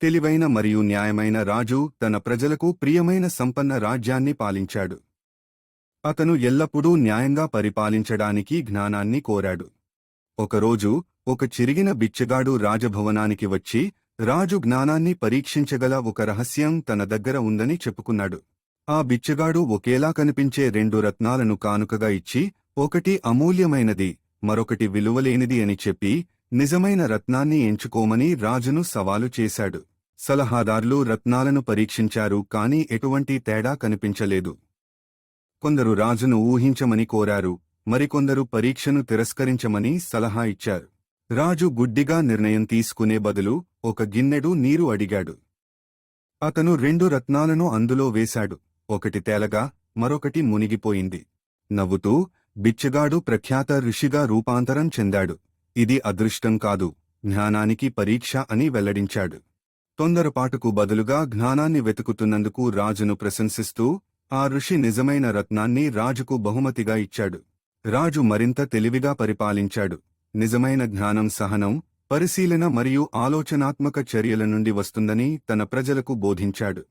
తెలివైన మరియు న్యాయమైన రాజు తన ప్రజలకు ప్రియమైన సంపన్న రాజ్యాన్ని పాలించాడు. అతను ఎల్లప్పుడూ న్యాయంగా పరిపాలించడానికి జ్ఞానాన్ని కోరాడు. ఒకరోజు ఒక చిరిగిన బిచ్చగాడు రాజభవనానికి వచ్చి రాజు జ్ఞానాన్ని పరీక్షించగల ఒక రహస్యం తన దగ్గర ఉందని చెప్పుకున్నాడు. ఆ బిచ్చగాడు ఒకేలా కనిపించే 2 రత్నాలను కానుకగా ఇచ్చి, ఒకటి అమూల్యమైనది, మరొకటి విలువలేనిది అని చెప్పి నిజమైన రత్నాన్ని ఎంచుకోమని రాజును సవాలు చేశాడు. సలహాదారులు రత్నాలను పరీక్షించారు, కాని ఎటువంటి తేడా కనిపించలేదు. కొందరు రాజును ఊహించమని కోరారు, మరికొందరు పరీక్షను తిరస్కరించమని సలహా ఇచ్చారు. రాజు గుడ్డిగా నిర్ణయం తీసుకునే బదులు ఒక గిన్నెడు నీరు అడిగాడు. అతను 2 రత్నాలను అందులో వేశాడు. ఒకటి తేలగా, మరొకటి మునిగిపోయింది. నవ్వుతూ బిచ్చగాడు ప్రఖ్యాత ఋషిగా రూపాంతరం చెందాడు. ఇది అదృష్టం కాదు, జ్ఞానానికి పరీక్ష అని వెల్లడించాడు. తొందరపాటుకు బదులుగా జ్ఞానాన్ని వెతుకుతున్నందుకు రాజును ప్రశంసిస్తూ ఆ ఋషి నిజమైన రత్నాన్ని రాజుకు బహుమతిగా ఇచ్చాడు. రాజు మరింత తెలివిగా పరిపాలించాడు. నిజమైన జ్ఞానం సహనం, పరిశీలన మరియు ఆలోచనాత్మక చర్యల నుండి వస్తుందని తన ప్రజలకు బోధించాడు.